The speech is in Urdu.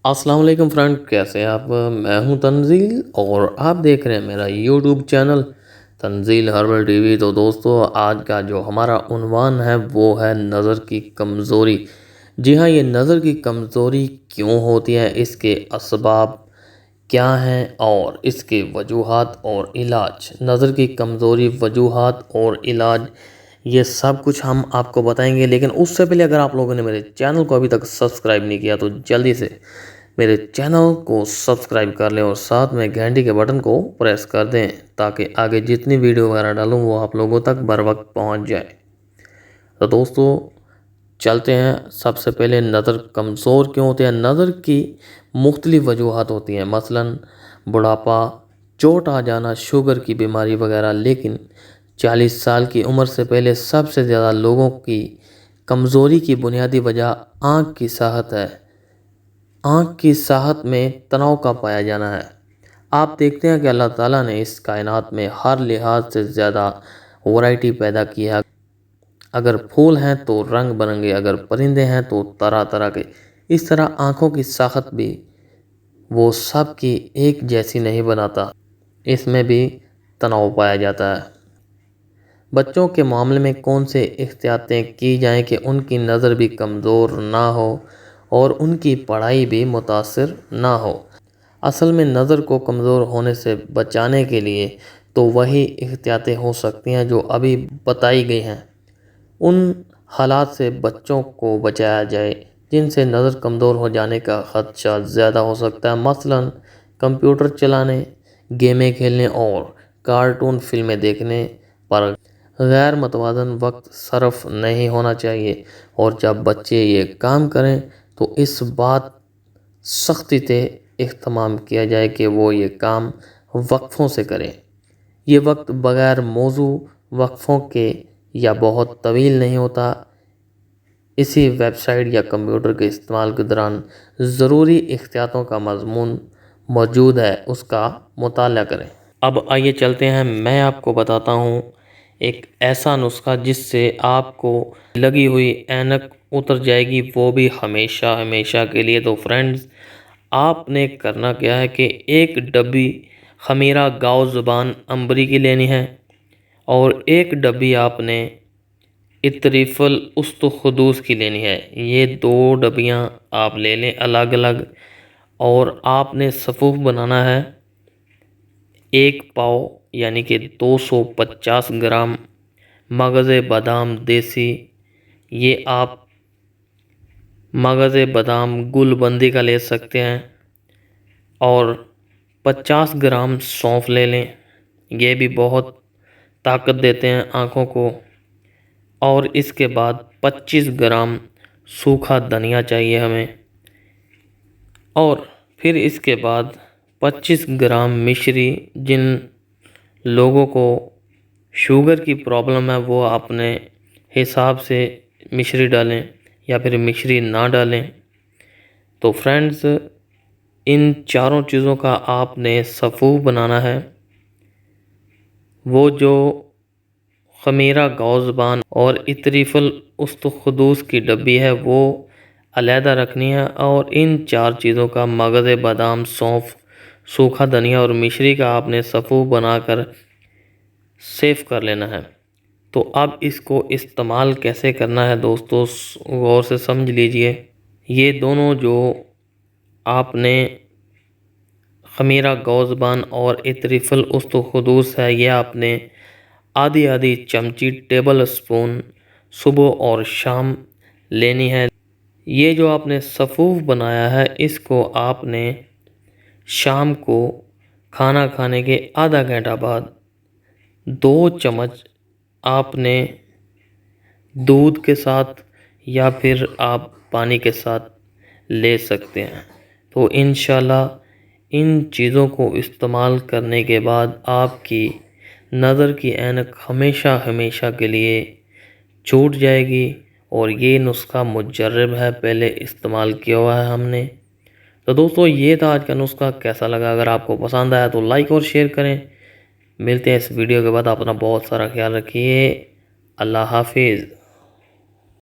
السلام علیکم فرینڈ، کیسے ہیں آپ؟ میں ہوں تنزیل اور آپ دیکھ رہے ہیں میرا یوٹیوب چینل تنزیل ہربل ٹی وی۔ تو دوستو، آج کا جو ہمارا عنوان ہے وہ ہے نظر کی کمزوری۔ جی ہاں، یہ نظر کی کمزوری کیوں ہوتی ہے، اس کے اسباب کیا ہیں اور اس کے وجوہات اور علاج۔ نظر کی کمزوری، وجوہات اور علاج، یہ سب کچھ ہم آپ کو بتائیں گے، لیکن اس سے پہلے اگر آپ لوگوں نے میرے چینل کو ابھی تک سبسکرائب نہیں کیا تو جلدی سے میرے چینل کو سبسکرائب کر لیں اور ساتھ میں گھنٹی کے بٹن کو پریس کر دیں تاکہ آگے جتنی ویڈیو وغیرہ ڈالوں وہ آپ لوگوں تک بر وقت پہنچ جائے۔ تو دوستو چلتے ہیں، سب سے پہلے نظر کمزور کیوں ہوتے ہیں۔ نظر کی مختلف وجوہات ہوتی ہیں، مثلا بڑھاپا، چوٹ آ جانا، شوگر کی بیماری وغیرہ، لیکن 40 سال کی عمر سے پہلے سب سے زیادہ لوگوں کی کمزوری کی بنیادی وجہ آنکھ کی صحت ہے۔ آنکھ کی صحت میں تناؤ کا پایا جانا ہے۔ آپ دیکھتے ہیں کہ اللہ تعالیٰ نے اس کائنات میں ہر لحاظ سے زیادہ ورائٹی پیدا کی ہے۔ اگر پھول ہیں تو رنگ برنگے، اگر پرندے ہیں تو طرح طرح کے۔ اس طرح آنکھوں کی صحت بھی وہ سب کی ایک جیسی نہیں بناتا، اس میں بھی تناؤ پایا جاتا ہے۔ بچوں کے معاملے میں کون سے احتیاطیں کی جائیں کہ ان کی نظر بھی کمزور نہ ہو اور ان کی پڑھائی بھی متاثر نہ ہو۔ اصل میں نظر کو کمزور ہونے سے بچانے کے لیے تو وہی احتیاطیں ہو سکتی ہیں جو ابھی بتائی گئی ہیں۔ ان حالات سے بچوں کو بچایا جائے جن سے نظر کمزور ہو جانے کا خدشہ زیادہ ہو سکتا ہے، مثلا کمپیوٹر چلانے، گیمیں کھیلنے اور کارٹون فلمیں دیکھنے پر غیر متوازن وقت صرف نہیں ہونا چاہیے، اور جب بچے یہ کام کریں تو اس بات سختی سے اہتمام کیا جائے کہ وہ یہ کام وقفوں سے کریں۔ یہ وقت بغیر موزوں وقفوں کے یا بہت طویل نہیں ہوتا۔ اسی ویب سائٹ یا کمپیوٹر کے استعمال کے دوران ضروری احتیاطوں کا مضمون موجود ہے، اس کا مطالعہ کریں۔ اب آئیے چلتے ہیں، میں آپ کو بتاتا ہوں ایک ایسا نسخہ جس سے آپ کو لگی ہوئی اینک اتر جائے گی، وہ بھی ہمیشہ ہمیشہ کے لیے۔ تو فرینڈز، آپ نے کرنا کیا ہے کہ ایک ڈبی خمیرہ گاؤ زبان امبری کی لینی ہے، اور ایک ڈبی آپ نے اطریف الاسطخدوس کی لینی ہے۔ یہ دو ڈبیاں آپ لے لیں الگ الگ، اور آپ نے صفوف بنانا ہے۔ 1 پاؤ یعنی کہ 250 گرام مغز بادام دیسی، یہ آپ مغز بادام گل بندی کا لے سکتے ہیں، اور 50 گرام سونف لے لیں، یہ بھی بہت طاقت دیتے ہیں آنکھوں کو۔ اور اس کے بعد 25 گرام سوکھا دھنیا چاہیے ہمیں، اور پھر اس کے بعد 25 گرام مشری۔ جن لوگوں کو شوگر کی پرابلم ہے وہ اپنے حساب سے مشری ڈالیں یا پھر مشری نہ ڈالیں۔ تو فرینڈز، ان چاروں چیزوں کا آپ نے صفوف بنانا ہے۔ وہ جو خمیرہ گاؤ زبان اور اطریف الاسطخدوس کی ڈبی ہے وہ علیحدہ رکھنی ہے، اور ان 4 چیزوں کا مغز بادام، سونف، سوکھا دھنیا اور مشری کا آپ نے صفوف بنا کر سیو کر لینا ہے۔ تو اب اس کو استعمال کیسے کرنا ہے دوستو، غور سے سمجھ لیجئے۔ یہ دونوں جو آپ نے خمیرہ گاؤ زبان اور اطریف الاسطخدوس ہے، یہ آپ نے آدھی آدھی چمچی ٹیبل اسپون صبح اور شام لینی ہے۔ یہ جو آپ نے صفوف بنایا ہے، اس کو آپ نے شام کو کھانا کھانے کے آدھا گھنٹہ بعد 2 چمچ آپ نے دودھ کے ساتھ یا پھر آپ پانی کے ساتھ لے سکتے ہیں۔ تو انشاءاللہ ان چیزوں کو استعمال کرنے کے بعد آپ کی نظر کی اینک ہمیشہ ہمیشہ کے لیے چھوٹ جائے گی، اور یہ نسخہ مجرب ہے، پہلے استعمال کیا ہوا ہے ہم نے۔ تو دوستو، یہ تھا آج کا نسخہ، کیسا لگا؟ اگر آپ کو پسند آیا تو لائک اور شیئر کریں۔ ملتے ہیں اس ویڈیو کے بعد، اپنا بہت سارا خیال رکھیے۔ اللہ حافظ۔